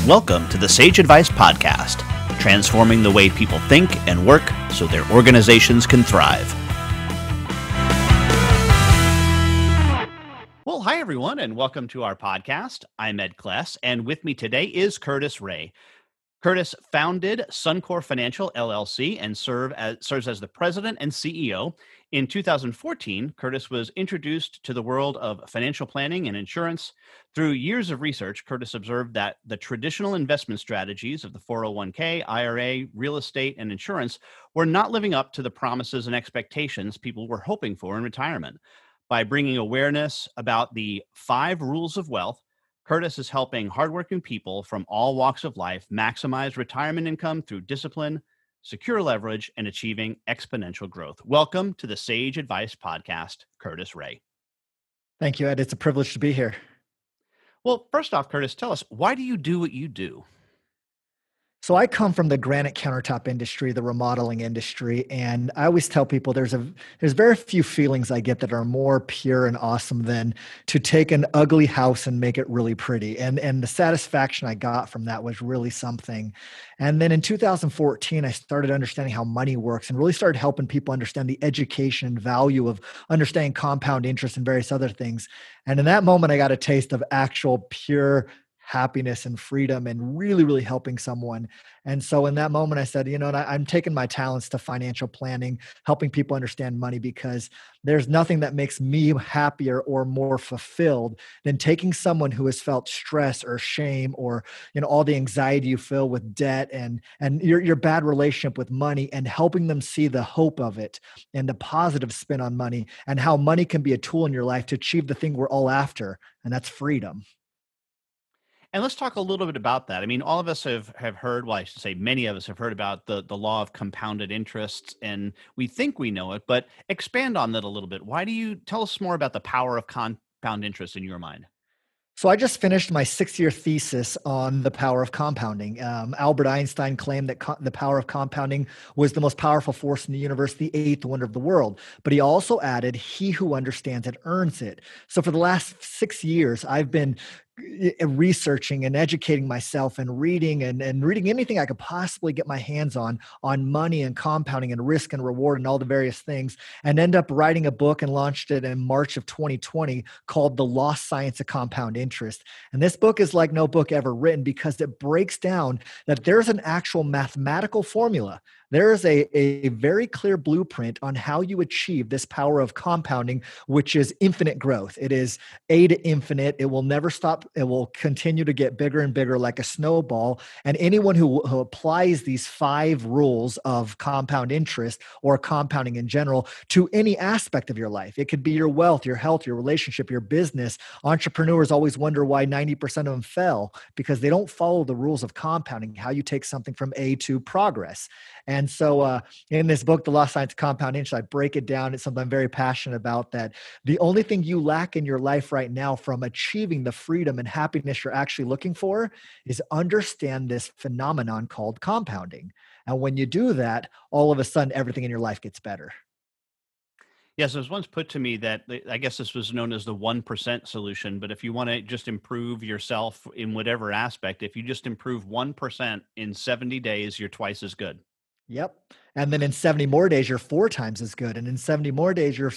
Welcome to the Sage Advice Podcast, transforming the way people think and work so their organizations can thrive. Well, hi, everyone, and welcome to our podcast. I'm Ed Kless, and with me today is Curtis Ray. Curtis founded SunCor Financial, LLC, and serves as the president and CEO. In 2014, Curtis was introduced to the world of financial planning and insurance. Through years of research, Curtis observed that the traditional investment strategies of the 401k, IRA, real estate, and insurance were not living up to the promises and expectations people were hoping for in retirement. By bringing awareness about the 5 rules of wealth, Curtis is helping hardworking people from all walks of life maximize retirement income through discipline, secure leverage, and achieving exponential growth. Welcome to the Sage Advice Podcast, Curtis Ray. Thank you, Ed. It's a privilege to be here. Well, first off, Curtis, tell us, why do you do what you do? So I come from the granite countertop industry, the remodeling industry, and I always tell people there's very few feelings I get that are more pure and awesome than to take an ugly house and make it really pretty. And the satisfaction I got from that was really something. And then in 2014, I started understanding how money works and really started helping people understand the education and value of understanding compound interest and various other things. And in that moment, I got a taste of actual pure happiness and freedom and really helping someone. And so in that moment, I said, I'm taking my talents to financial planning, helping people understand money, because there's nothing that makes me happier or more fulfilled than taking someone who has felt stress or shame or, all the anxiety you feel with debt and your bad relationship with money, and helping them see the hope of it and the positive spin on money and how money can be a tool in your life to achieve the thing we're all after. And that's freedom. And let's talk a little bit about that. I mean, all of us have heard, well, I should say many of us have heard about the law of compounded interest, and we think we know it, but expand on that a little bit. Why do you tell us more about the power of compound interest in your mind? So I just finished my 6-year thesis on the power of compounding. Albert Einstein claimed that the power of compounding was the most powerful force in the universe, the 8th wonder of the world. But he also added, he who understands it earns it. So for the last 6 years, I've been researching and educating myself and reading anything I could possibly get my hands on money and compounding and risk and reward and all the various things, and end up writing a book and launched it in March of 2020 called The Lost Science of Compound Interest. And this book is like no book ever written, because it breaks down that there's an actual mathematical formula. There is a very clear blueprint on how you achieve this power of compounding, which is infinite growth. It is A to infinite. It will never stop. It will continue to get bigger and bigger like a snowball. And anyone who applies these 5 rules of compound interest or compounding in general to any aspect of your life, it could be your wealth, your health, your relationship, your business. Entrepreneurs always wonder why 90% of them fail, because they don't follow the rules of compounding, how you take something from A to progress. And so in this book, The Lost Science of Compound Interest, I break it down. It's something I'm very passionate about, that the only thing you lack in your life right now from achieving the freedom and happiness you're actually looking for is understand this phenomenon called compounding. And when you do that, all of a sudden, everything in your life gets better. Yes, it was once put to me that I guess this was known as the 1% solution, but if you want to just improve yourself in whatever aspect, if you just improve 1% in 70 days, you're twice as good. Yep. And then in 70 more days, you're 4 times as good. And in 70 more days, you're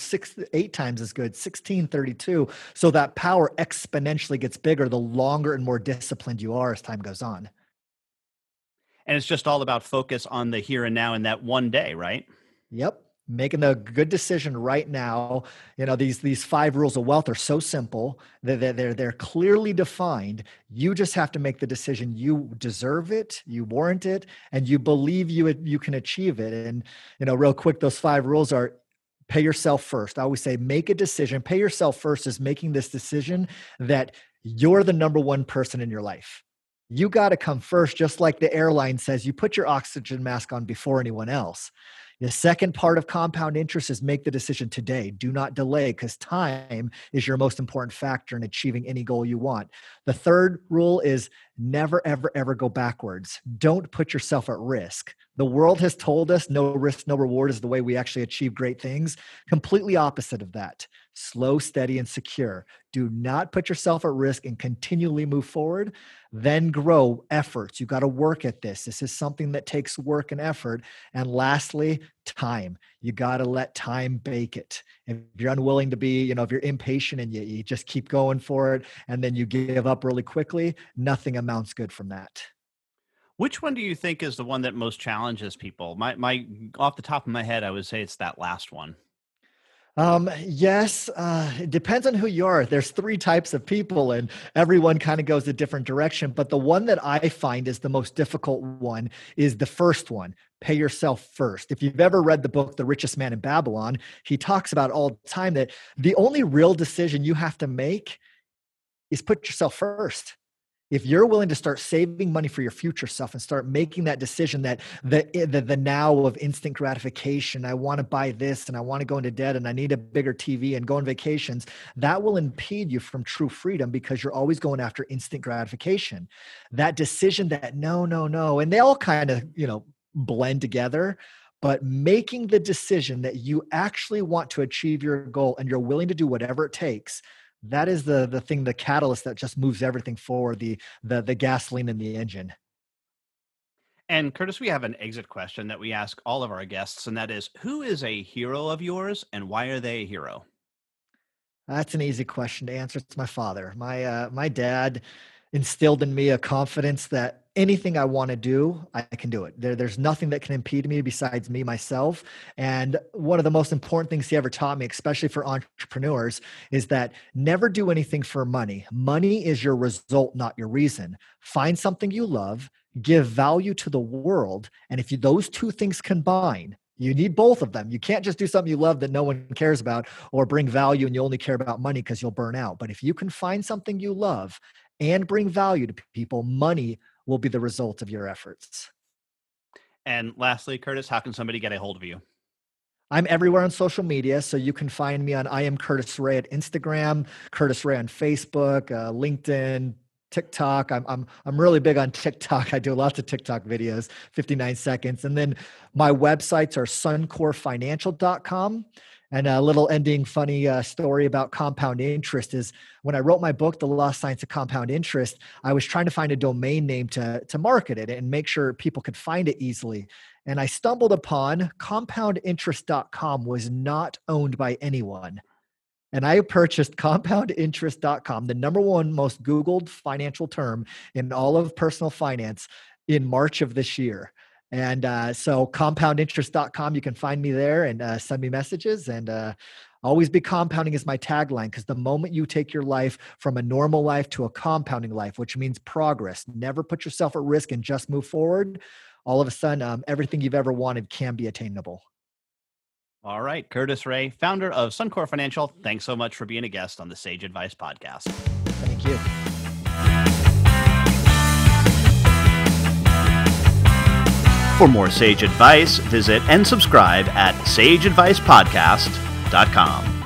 8 times as good, 1632. So that power exponentially gets bigger the longer and more disciplined you are as time goes on. And it's just all about focus on the here and now in that one day, right? Yep. Making the good decision right now. These 5 rules of wealth are so simple. They're clearly defined. You just have to make the decision. You deserve it, you warrant it, and you believe you can achieve it. And, real quick, those 5 rules are: pay yourself first. I always say, make a decision. Pay yourself first is making this decision that you're the number one person in your life. You got to come first, just like the airline says, you put your oxygen mask on before anyone else. The second part of compound interest is make the decision today. Do not delay, because time is your most important factor in achieving any goal you want. The third rule is never, ever, ever go backwards. Don't put yourself at risk. The world has told us no risk, no reward is the way we actually achieve great things. Completely opposite of that. slow, steady, and secure. Do not put yourself at risk and continually move forward. Then grow efforts. You got to work at this. This is something that takes work and effort. And lastly, time. You got to let time bake it. If you're unwilling to be, if you're impatient and you just keep going for it and then you give up really quickly, nothing amounts good from that. Which one do you think is the one that most challenges people? My off the top of my head, I would say it's that last one. Yes, it depends on who you are. There's three types of people, and everyone kind of goes a different direction. But the one that I find is the most difficult one is the first one. Pay yourself first. If you've ever read the book, The Richest Man in Babylon, he talks about all the time that the only real decision you have to make is put yourself first. If you're willing to start saving money for your future self and start making that decision that the now of instant gratification, I want to buy this and I want to go into debt and I need a bigger TV and go on vacations, that will impede you from true freedom because you're always going after instant gratification. That decision that no, no, no, and they all kind of, blend together, but making the decision that you actually want to achieve your goal and you're willing to do whatever it takes, that is the thing, the catalyst that just moves everything forward, the gasoline in the engine. And Curtis, we have an exit question that we ask all of our guests, and that is, who is a hero of yours and why are they a hero? That's an easy question to answer. It's my father. My dad instilled in me a confidence that anything I want to do, I can do it. There's nothing that can impede me besides me, myself. And one of the most important things he ever taught me, especially for entrepreneurs, is that never do anything for money. Money is your result, not your reason. Find something you love, give value to the world. And if those two things combine, you need both of them. You can't just do something you love that no one cares about or bring value and you only care about money because you'll burn out. But if you can find something you love and bring value to people, money will be the result of your efforts. And lastly, Curtis, how can somebody get a hold of you? I'm everywhere on social media, so you can find me on I am Curtis Ray at Instagram, Curtis Ray on Facebook, LinkedIn, TikTok. I'm really big on TikTok. I do lots of TikTok videos, 59 seconds. And then my websites are suncorfinancial.com. And a little ending funny story about compound interest is when I wrote my book, The Lost Science of Compound Interest, I was trying to find a domain name to market it and make sure people could find it easily. And I stumbled upon compoundinterest.com was not owned by anyone. And I purchased compoundinterest.com, the number one most Googled financial term in all of personal finance, in March of this year. And so compoundinterest.com, you can find me there and send me messages. And always be compounding is my tagline, because the moment you take your life from a normal life to a compounding life, which means progress, never put yourself at risk and just move forward, all of a sudden, everything you've ever wanted can be attainable. All right, Curtis Ray, founder of SunCor Financial, thanks so much for being a guest on the Sage Advice Podcast. Thank you. For more Sage Advice, visit and subscribe at sageadvicepodcast.com.